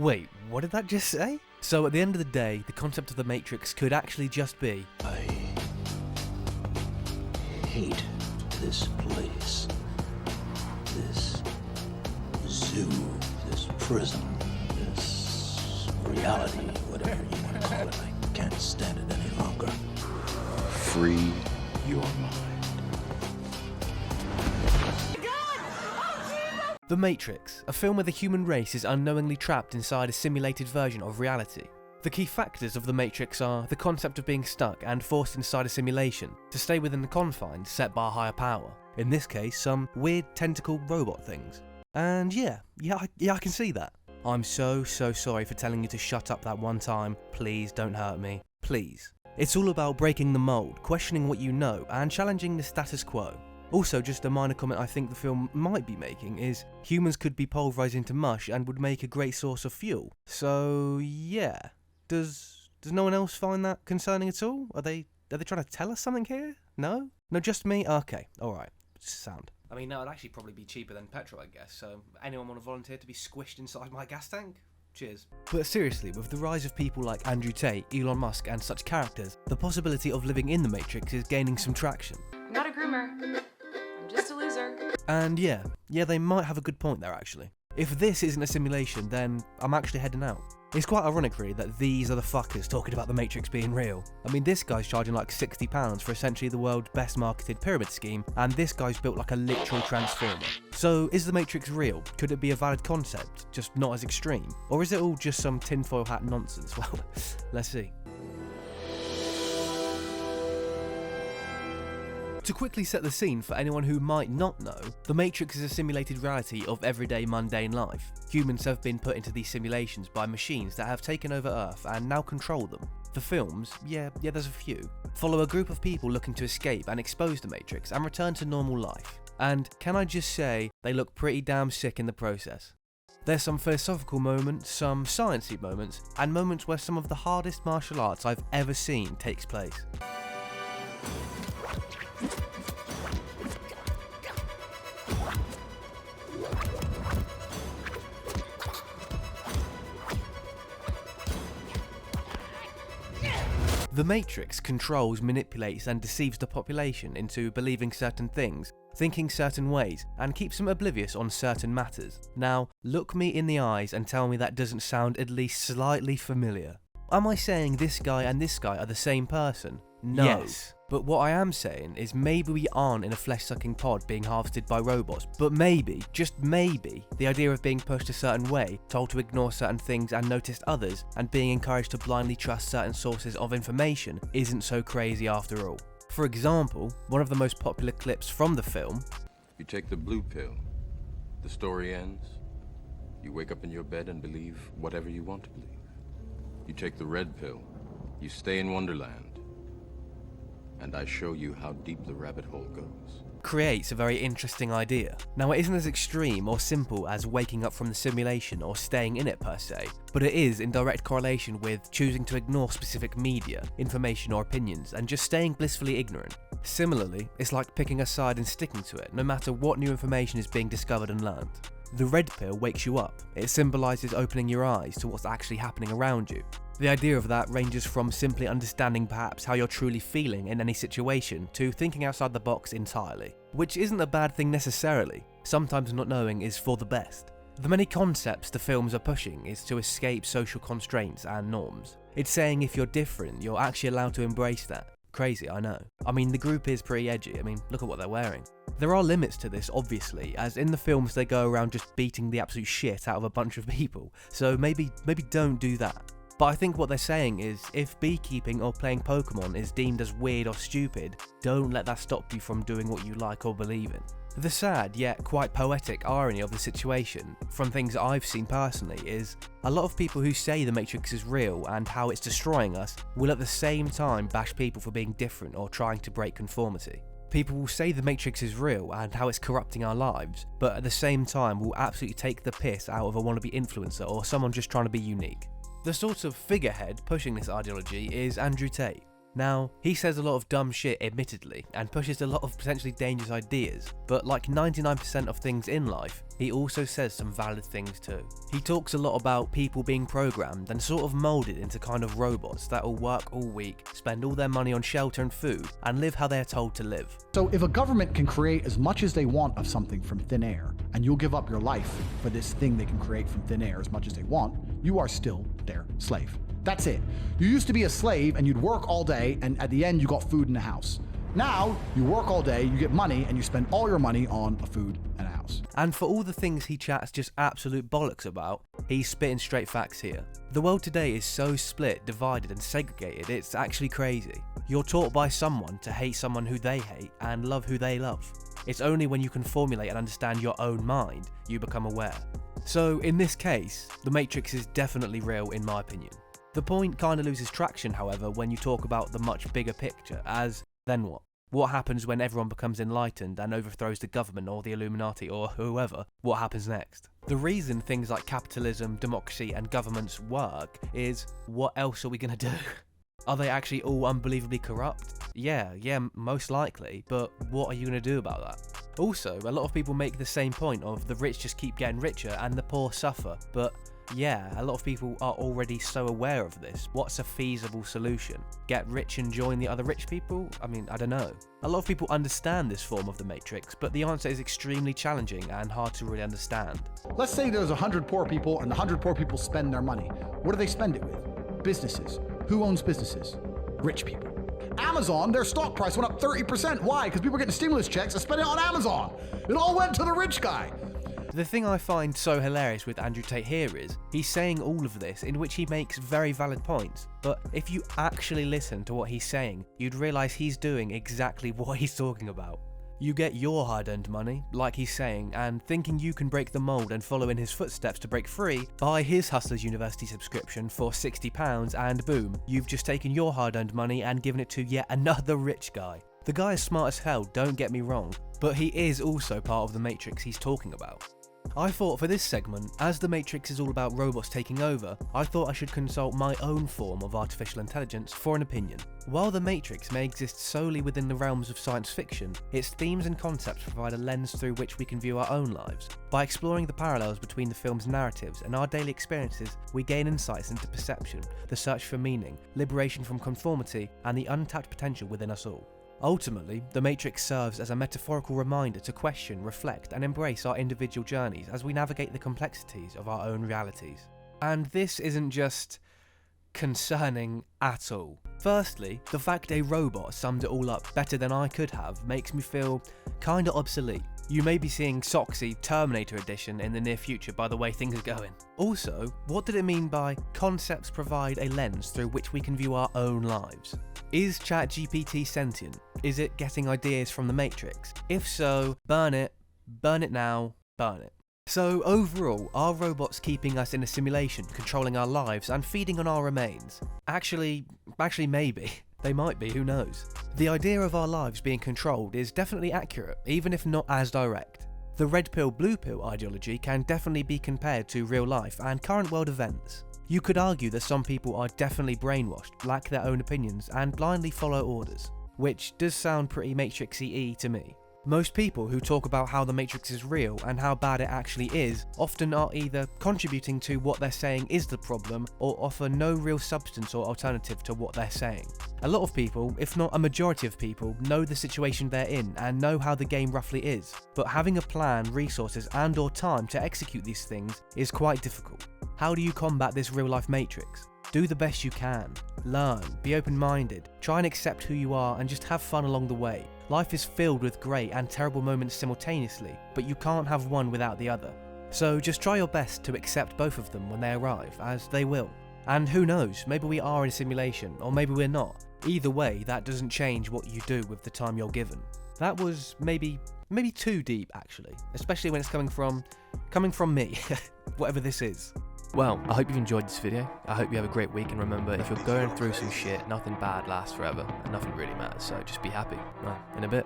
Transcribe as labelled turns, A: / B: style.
A: Wait, what did that just say? So at the end of the day, the concept of the Matrix could actually just be,
B: I hate this place. This zoo, this prison, this reality, whatever you want to call it. I can't stand it any longer. Free your mind.
A: The Matrix, a film where the human race is unknowingly trapped inside a simulated version of reality. The key factors of The Matrix are the concept of being stuck and forced inside a simulation to stay within the confines set by a higher power. In this case, some weird tentacle robot things. And yeah, I can see that. I'm so sorry for telling you to shut up that one time. Please don't hurt me. Please. It's all about breaking the mold, questioning what you know, and challenging the status quo. Also, just a minor comment I think the film might be making is humans could be pulverized into mush and would make a great source of fuel. So yeah, does no one else find that concerning at all? Are they trying to tell us something here? No, just me. Okay, all right, sound. I mean, that would actually probably be cheaper than petrol, I guess. So anyone want to volunteer to be squished inside my gas tank? Cheers. But seriously, with the rise of people like Andrew Tate, Elon Musk, and such characters, the possibility of living in the Matrix is gaining some traction.
C: I'm not a groomer. I'm just a loser.
A: And yeah, they might have a good point there actually. If this isn't a simulation, then I'm actually heading out. It's quite ironic really that these are the fuckers talking about the Matrix being real. I mean, this guy's charging like £60 for essentially the world's best marketed pyramid scheme, and this guy's built like a literal transformer. So is the Matrix real? Could it be a valid concept, just not as extreme? Or is it all just some tinfoil hat nonsense? Well, let's see. To quickly set the scene for anyone who might not know, The Matrix is a simulated reality of everyday mundane life. Humans have been put into these simulations by machines that have taken over Earth and now control them. The films, yeah, there's a few, follow a group of people looking to escape and expose the Matrix and return to normal life. And can I just say, they look pretty damn sick in the process. There's some philosophical moments, some sciencey moments, and moments where some of the hardest martial arts I've ever seen takes place. The Matrix controls, manipulates and deceives the population into believing certain things, thinking certain ways, and keeps them oblivious on certain matters. Now, look me in the eyes and tell me that doesn't sound at least slightly familiar. Am I saying this guy and this guy are the same person? No. Yes. But what I am saying is maybe we aren't in a flesh-sucking pod being harvested by robots, but maybe, just maybe, the idea of being pushed a certain way, told to ignore certain things and notice others, and being encouraged to blindly trust certain sources of information isn't so crazy after all. For example, one of the most popular clips from the film:
D: You take the blue pill, the story ends, you wake up in your bed and believe whatever you want to believe. You take the red pill, you stay in Wonderland, and I show you how deep the rabbit hole goes.
A: Creates a very interesting idea. Now, it isn't as extreme or simple as waking up from the simulation or staying in it per se, but it is in direct correlation with choosing to ignore specific media, information or opinions and just staying blissfully ignorant. Similarly, it's like picking a side and sticking to it no matter what new information is being discovered and learned. The red pill wakes you up. It symbolises opening your eyes to what's actually happening around you. The idea of that ranges from simply understanding perhaps how you're truly feeling in any situation to thinking outside the box entirely, which isn't a bad thing necessarily. Sometimes not knowing is for the best. The many concepts the films are pushing is to escape social constraints and norms. It's saying if you're different, you're actually allowed to embrace that. Crazy, I know. I mean, the group is pretty edgy. I mean, look at what they're wearing. There are limits to this, obviously, as in the films they go around just beating the absolute shit out of a bunch of people, so maybe don't do that. But I think what they're saying is, if beekeeping or playing Pokemon is deemed as weird or stupid, don't let that stop you from doing what you like or believe in. The sad, yet quite poetic irony of the situation, from things I've seen personally, is a lot of people who say the Matrix is real and how it's destroying us will at the same time bash people for being different or trying to break conformity. People will say the Matrix is real and how it's corrupting our lives, but at the same time will absolutely take the piss out of a wannabe influencer or someone just trying to be unique. The sort of figurehead pushing this ideology is Andrew Tate. Now, he says a lot of dumb shit admittedly, and pushes a lot of potentially dangerous ideas, but like 99% of things in life, he also says some valid things too. He talks a lot about people being programmed and sort of moulded into kind of robots that will work all week, spend all their money on shelter and food, and live how they're told to live.
E: So if a government can create as much as they want of something from thin air, and you'll give up your life for this thing they can create from thin air as much as they want, you are still their slave. That's it. You used to be a slave and you'd work all day, and at the end you got food in the house. Now, you work all day, you get money, and you spend all your money on a food and a house.
A: And for all the things he chats just absolute bollocks about, he's spitting straight facts here. The world today is so split, divided and segregated, it's actually crazy. You're taught by someone to hate someone who they hate and love who they love. It's only when you can formulate and understand your own mind, you become aware. So in this case, the Matrix is definitely real in my opinion. The point kinda loses traction, however, when you talk about the much bigger picture, as then what? What happens when everyone becomes enlightened and overthrows the government or the Illuminati or whoever? What happens next? The reason things like capitalism, democracy and governments work is, what else are we gonna do? Are they actually all unbelievably corrupt? Yeah, most likely, but what are you gonna do about that? Also, a lot of people make the same point of the rich just keep getting richer and the poor suffer, but yeah, a lot of people are already so aware of this. What's a feasible solution? Get rich and join the other rich people? I mean, I don't know. A lot of people understand this form of the Matrix, but the answer is extremely challenging and hard to really understand.
E: Let's say there's 100 poor people and the 100 poor people spend their money. What do they spend it with? Businesses. Who owns businesses? Rich people. Amazon, their stock price went up 30%. Why? Because people are getting stimulus checks and spending it on Amazon. It all went to the rich guy.
A: The thing I find so hilarious with Andrew Tate here is, he's saying all of this in which he makes very valid points, but if you actually listen to what he's saying, you'd realise he's doing exactly what he's talking about. You get your hard-earned money, like he's saying, and thinking you can break the mould and follow in his footsteps to break free, buy his Hustlers University subscription for £60 and boom, you've just taken your hard-earned money and given it to yet another rich guy. The guy is smart as hell, don't get me wrong, but he is also part of the Matrix he's talking about. I thought for this segment, as the Matrix is all about robots taking over, I thought I should consult my own form of artificial intelligence for an opinion. While the Matrix may exist solely within the realms of science fiction, its themes and concepts provide a lens through which we can view our own lives. By exploring the parallels between the film's narratives and our daily experiences, we gain insights into perception, the search for meaning, liberation from conformity, and the untapped potential within us all. Ultimately, The Matrix serves as a metaphorical reminder to question, reflect, and embrace our individual journeys as we navigate the complexities of our own realities. And this isn't just concerning at all. Firstly, the fact a robot summed it all up better than I could have makes me feel kinda obsolete. You may be seeing Soxy Terminator Edition in the near future by the way things are going. Also, what did it mean by concepts provide a lens through which we can view our own lives? Is ChatGPT sentient? Is it getting ideas from the Matrix? If so, burn it now, burn it. So overall, are robots keeping us in a simulation, controlling our lives and feeding on our remains? Actually maybe. They might be, who knows? The idea of our lives being controlled is definitely accurate, even if not as direct. The red pill, blue pill ideology can definitely be compared to real life and current world events. You could argue that some people are definitely brainwashed, lack their own opinions, and blindly follow orders, which does sound pretty Matrix-y to me. Most people who talk about how the Matrix is real and how bad it actually is often are either contributing to what they're saying is the problem or offer no real substance or alternative to what they're saying. A lot of people, if not a majority of people, know the situation they're in and know how the game roughly is, but having a plan, resources and/or time to execute these things is quite difficult. How do you combat this real-life Matrix? Do the best you can. Learn, be open-minded, try and accept who you are and just have fun along the way. Life is filled with great and terrible moments simultaneously, but you can't have one without the other. So just try your best to accept both of them when they arrive, as they will. And who knows, maybe we are in a simulation, or maybe we're not. Either way, that doesn't change what you do with the time you're given. That was maybe too deep actually, especially when it's coming from me, whatever this is. Well, I hope you've enjoyed this video. I hope you have a great week, and remember, if you're going through some shit, nothing bad lasts forever, and nothing really matters, so just be happy. In a bit.